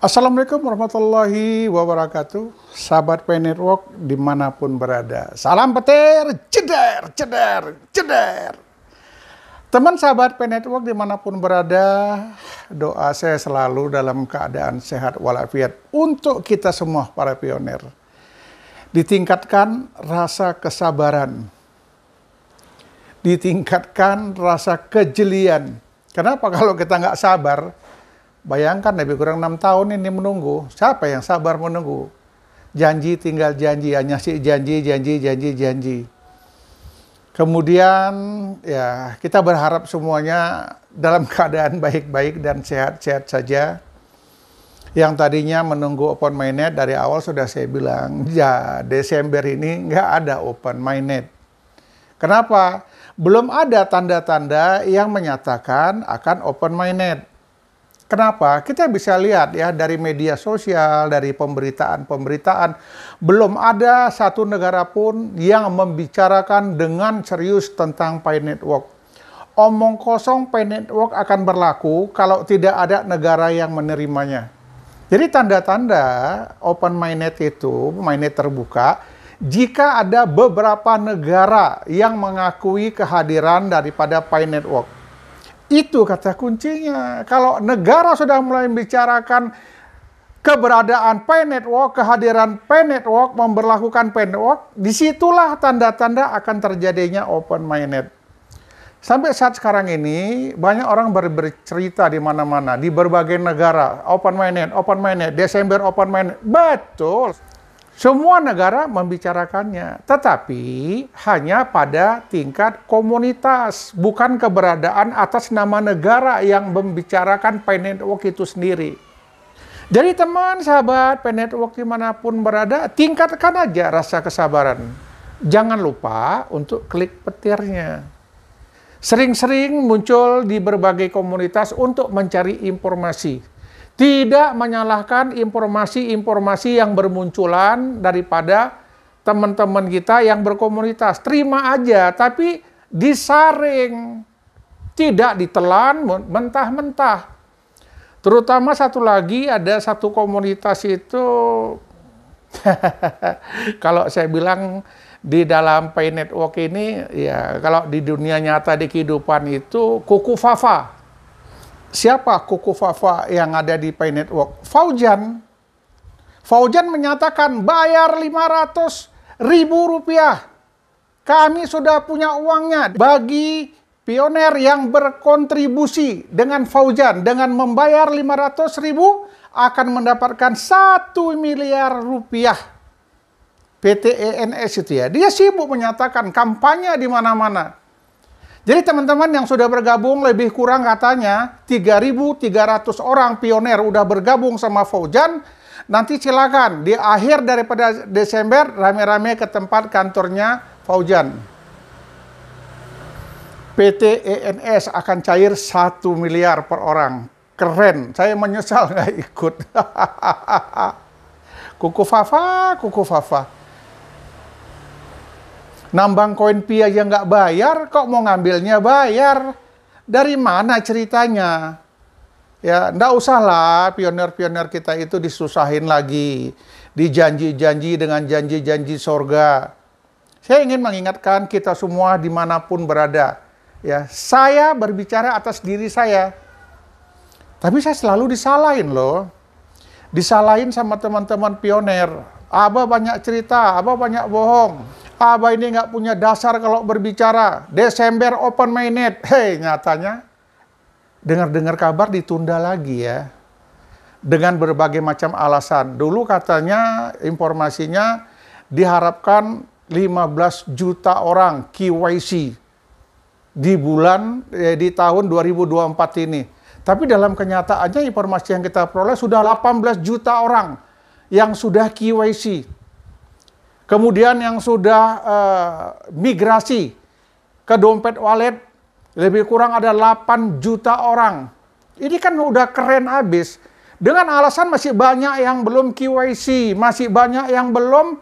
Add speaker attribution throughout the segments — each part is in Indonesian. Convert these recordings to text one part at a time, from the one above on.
Speaker 1: Assalamualaikum warahmatullahi wabarakatuh. Sahabat Pay Network dimanapun berada. Salam petir, ceder, ceder, ceder. Teman sahabat Pay Network dimanapun berada, doa saya selalu dalam keadaan sehat walafiat untuk kita semua para pioner. Ditingkatkan rasa kesabaran. Ditingkatkan rasa kejelian. Kenapa kalau kita nggak sabar? Bayangkan lebih kurang 6 tahun ini menunggu. Siapa yang sabar menunggu? Janji tinggal janji, hanya sih janji. Kemudian ya kita berharap semuanya dalam keadaan baik-baik dan sehat-sehat saja. Yang tadinya menunggu open mainnet dari awal sudah saya bilang, ya Desember ini nggak ada open mainnet. Kenapa? Belum ada tanda-tanda yang menyatakan akan open mainnet. Kenapa? Kita bisa lihat ya dari media sosial, dari pemberitaan, belum ada satu negara pun yang membicarakan dengan serius tentang Pay Network. Omong kosong Pay Network akan berlaku kalau tidak ada negara yang menerimanya. Jadi tanda-tanda open mainnet itu, mainnet terbuka, jika ada beberapa negara yang mengakui kehadiran daripada Pay Network. Itu kata kuncinya. Kalau negara sudah mulai membicarakan keberadaan Pay Network, kehadiran Pay Network, memberlakukan Pay Network, disitulah tanda-tanda akan terjadinya open mainnet. Sampai saat sekarang ini, banyak orang bercerita di mana-mana, di berbagai negara, open mainnet, Desember open mainnet. Betul. Semua negara membicarakannya, tetapi hanya pada tingkat komunitas, bukan keberadaan atas nama negara yang membicarakan Pay Network itu sendiri. Jadi teman, sahabat, Pay Network dimanapun berada, tingkatkan aja rasa kesabaran. Jangan lupa untuk klik petirnya. Sering-sering muncul di berbagai komunitas untuk mencari informasi. Tidak menyalahkan informasi-informasi yang bermunculan daripada teman-teman kita yang berkomunitas. Terima aja, tapi disaring. Tidak ditelan mentah-mentah. Terutama satu lagi, ada satu komunitas itu, kalau saya bilang di dalam Pay Network ini, ya kalau di dunia nyata, di kehidupan itu, kuku Fafa. Siapa kuku Fafa yang ada di Pay Network? Fauzan. Fauzan menyatakan bayar 500.000 rupiah. Kami sudah punya uangnya. Bagi pioner yang berkontribusi dengan Fauzan, dengan membayar 500.000 akan mendapatkan 1 miliar rupiah. PT ENS itu ya. Dia sibuk menyatakan kampanye di mana-mana. Jadi teman-teman yang sudah bergabung lebih kurang katanya 3.300 orang pioner udah bergabung sama Fauzan. Nanti silakan di akhir daripada Desember rame-rame ke tempat kantornya Fauzan. PT ENS akan cair 1 miliar per orang. Keren, saya menyesal nggak ikut. Kuku Fafa. Nambang koin pi aja nggak bayar, kok mau ngambilnya bayar? Dari mana ceritanya? Ya, nggak usah lah pioner-pioner kita itu disusahin lagi. Dijanji-janji dengan janji-janji sorga. Saya ingin mengingatkan kita semua dimanapun berada. Ya, saya berbicara atas diri saya. Tapi saya selalu disalahin loh. Disalahin sama teman-teman pioner. Abah banyak cerita, Abah banyak bohong. Abah ini nggak punya dasar kalau berbicara. Desember open mainnet. Hei, nyatanya dengar-dengar kabar ditunda lagi ya. Dengan berbagai macam alasan. Dulu katanya informasinya diharapkan 15 juta orang KYC di tahun 2024 ini. Tapi dalam kenyataannya informasi yang kita peroleh sudah 18 juta orang yang sudah KYC. Kemudian yang sudah migrasi ke dompet wallet lebih kurang ada 8 juta orang. Ini kan udah keren habis. Dengan alasan masih banyak yang belum KYC, masih banyak yang belum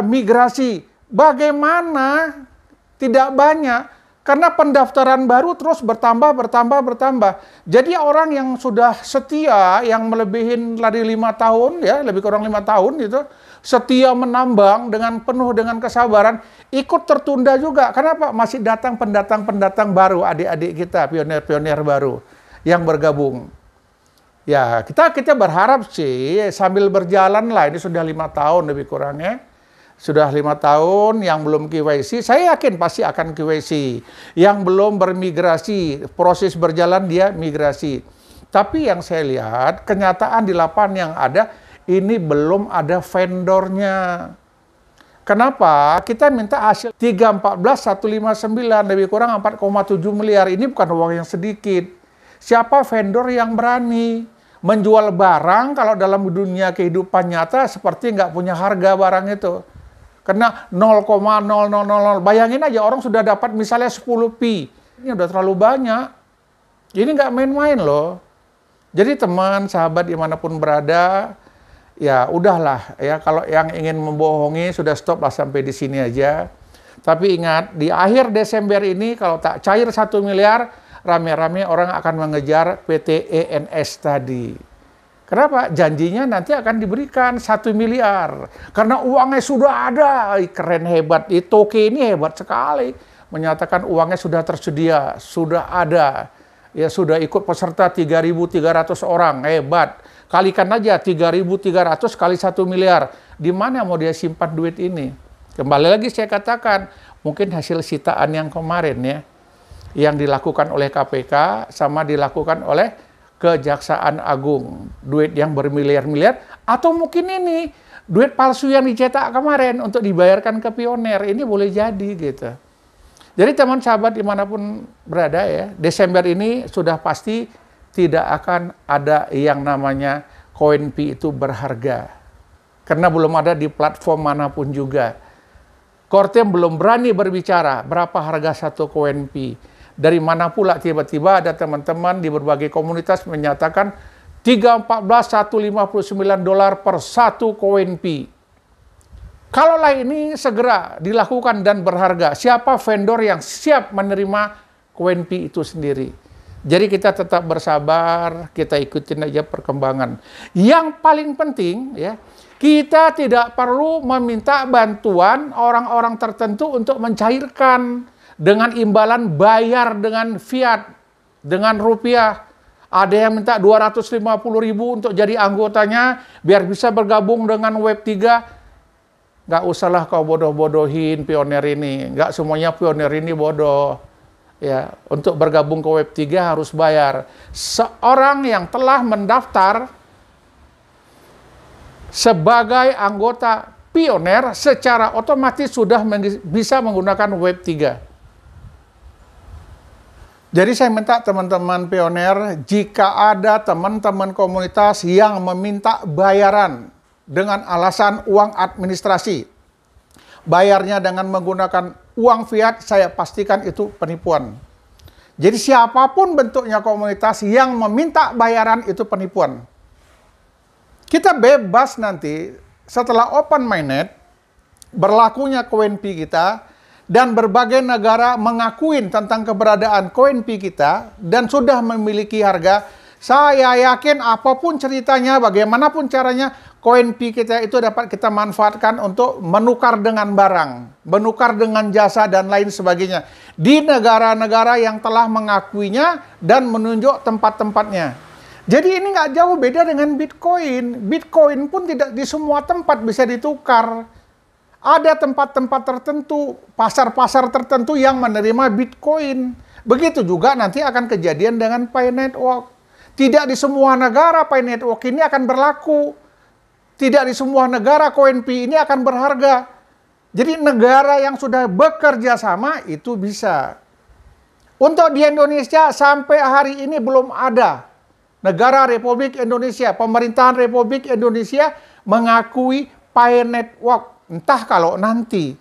Speaker 1: migrasi. Bagaimana tidak banyak? Karena pendaftaran baru terus bertambah. Jadi orang yang sudah setia, yang melebihin dari 5 tahun, ya lebih kurang 5 tahun gitu, setia menambang dengan penuh dengan kesabaran, ikut tertunda juga. Kenapa? Masih datang pendatang baru, adik-adik kita, pionir-pionir baru yang bergabung. Ya, kita berharap sih sambil berjalan lah, ini sudah 5 tahun lebih kurangnya. Sudah 5 tahun yang belum KYC, saya yakin pasti akan KYC. Yang belum bermigrasi, proses berjalan dia migrasi. Tapi yang saya lihat, kenyataan di lapangan yang ada, ini belum ada vendornya. Kenapa? Kita minta hasil 314.159, lebih kurang 4,7 miliar. Ini bukan uang yang sedikit. Siapa vendor yang berani menjual barang kalau dalam dunia kehidupan nyata seperti nggak punya harga barang itu? Karena 0,0000. Bayangin aja orang sudah dapat misalnya 10 pi. Ini udah terlalu banyak. Ini nggak main-main loh. Jadi teman, sahabat dimanapun berada, ya udahlah ya, kalau yang ingin membohongi sudah stop lah sampai di sini aja. Tapi ingat, di akhir Desember ini kalau tak cair 1 miliar, rame-rame orang akan mengejar PT ENS tadi. Kenapa? Janjinya nanti akan diberikan 1 miliar. Karena uangnya sudah ada. Keren, hebat. Toke ini hebat sekali. Menyatakan uangnya sudah tersedia, sudah ada. Ya sudah ikut peserta 3.300 orang. Hebat. Kalikan aja 3.300 kali 1 miliar. Di mana mau dia simpan duit ini? Kembali lagi saya katakan, mungkin hasil sitaan yang kemarin ya, yang dilakukan oleh KPK sama dilakukan oleh Kejaksaan Agung, duit yang bermiliar-miliar, atau mungkin ini duit palsu yang dicetak kemarin untuk dibayarkan ke pionir, ini boleh jadi gitu. Jadi teman sahabat dimanapun berada ya, Desember ini sudah pasti tidak akan ada yang namanya koin pi itu berharga, karena belum ada di platform manapun juga. Kortem belum berani berbicara berapa harga satu koin pi. Dari mana pula tiba-tiba ada teman-teman di berbagai komunitas menyatakan 314.159 dolar per satu koin pi. Kalaulah ini segera dilakukan dan berharga, siapa vendor yang siap menerima koin pi itu sendiri? Jadi kita tetap bersabar, kita ikutin aja perkembangan. Yang paling penting ya, kita tidak perlu meminta bantuan orang-orang tertentu untuk mencairkan dengan imbalan bayar dengan fiat, dengan rupiah. Ada yang minta 250.000 untuk jadi anggotanya, biar bisa bergabung dengan Web3. Nggak usahlah kau bodoh-bodohin pionir ini. Nggak semuanya pionir ini bodoh. Ya, untuk bergabung ke Web3 harus bayar. Seorang yang telah mendaftar sebagai anggota pionir secara otomatis sudah bisa menggunakan Web3. Jadi saya minta teman-teman pionir, jika ada teman-teman komunitas yang meminta bayaran dengan alasan uang administrasi, bayarnya dengan menggunakan uang fiat, saya pastikan itu penipuan. Jadi siapapun bentuknya komunitas yang meminta bayaran itu penipuan. Kita bebas nanti setelah open mainnet, berlakunya koin pi kita, dan berbagai negara mengakuin tentang keberadaan koin pi kita dan sudah memiliki harga. Saya yakin apapun ceritanya, bagaimanapun caranya, koin pi kita itu dapat kita manfaatkan untuk menukar dengan barang, menukar dengan jasa dan lain sebagainya di negara-negara yang telah mengakuinya dan menunjuk tempat-tempatnya. Jadi ini nggak jauh beda dengan Bitcoin. Bitcoin pun tidak di semua tempat bisa ditukar. Ada tempat-tempat tertentu, pasar-pasar tertentu yang menerima Bitcoin. Begitu juga nanti akan kejadian dengan Pi Network. Tidak di semua negara Pi Network ini akan berlaku. Tidak di semua negara koin pi ini akan berharga. Jadi negara yang sudah bekerja sama itu bisa. Untuk di Indonesia sampai hari ini belum ada negara Republik Indonesia, pemerintahan Republik Indonesia mengakui Pi Network. Entah kalau nanti.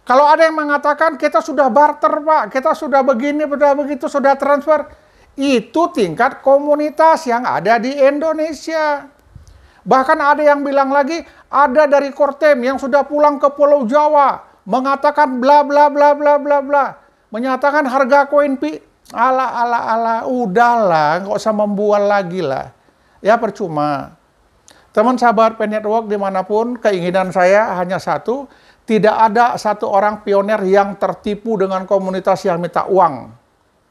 Speaker 1: Kalau ada yang mengatakan kita sudah barter Pak, kita sudah begini, sudah begitu, sudah transfer. Itu tingkat komunitas yang ada di Indonesia. Bahkan ada yang bilang lagi, ada dari Kortem yang sudah pulang ke Pulau Jawa, mengatakan bla bla bla bla bla bla. menyatakan harga koin Pi, ala, udahlah, nggak usah membual lagi lah. Ya percuma. Teman sahabat Pen Network dimanapun, keinginan saya hanya satu, tidak ada satu orang pioner yang tertipu dengan komunitas yang minta uang.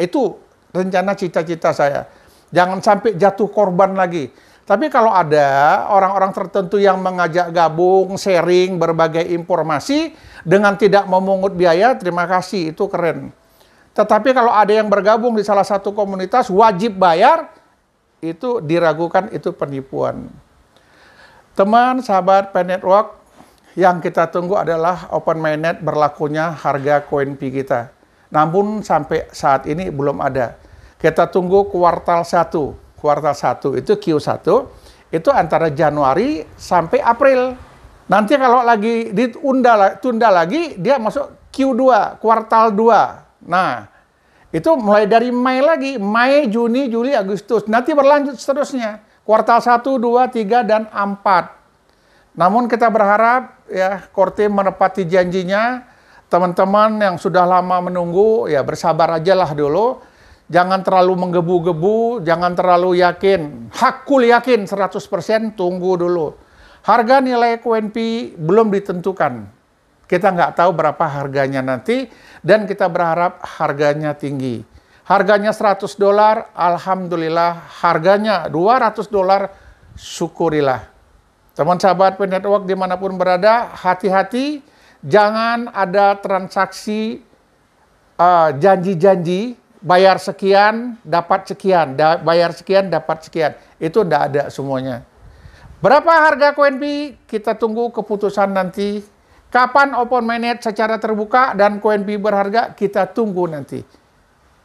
Speaker 1: Itu rencana cita-cita saya. Jangan sampai jatuh korban lagi. Tapi kalau ada orang-orang tertentu yang mengajak gabung, sharing, berbagai informasi, dengan tidak memungut biaya, terima kasih, itu keren. Tetapi kalau ada yang bergabung di salah satu komunitas, wajib bayar, itu diragukan, itu penipuan. Teman, sahabat Pen Network, yang kita tunggu adalah open mainnet berlakunya harga koin Pi kita. Namun sampai saat ini belum ada. Kita tunggu kuartal 1. Kuartal 1 itu Q1, itu antara Januari sampai April. Nanti kalau lagi tunda lagi, dia masuk Q2, kuartal 2. Nah, itu mulai dari Mei lagi. Mei, Juni, Juli, Agustus. Nanti berlanjut seterusnya. Kuartal 1, 2, 3, dan 4. Namun kita berharap ya Korte menepati janjinya. Teman-teman yang sudah lama menunggu, ya bersabar aja lah dulu. Jangan terlalu menggebu-gebu, jangan terlalu yakin. Hakul yakin 100%, tunggu dulu. Harga nilai koin Pi belum ditentukan. Kita nggak tahu berapa harganya nanti, dan kita berharap harganya tinggi. Harganya $100, alhamdulillah. Harganya $200, syukurilah. Teman sahabat Pen Network dimanapun berada, hati-hati. Jangan ada transaksi janji-janji, bayar sekian, dapat sekian. Bayar sekian, dapat sekian. Itu tidak ada semuanya. Berapa harga koin Pi? Kita tunggu keputusan nanti. Kapan open mainnet secara terbuka dan koin Pi berharga? Kita tunggu nanti.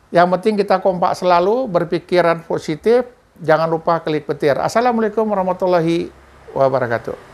Speaker 1: Yang penting kita kompak selalu, berpikiran positif, jangan lupa klik petir. Assalamualaikum warahmatullahi wabarakatuh.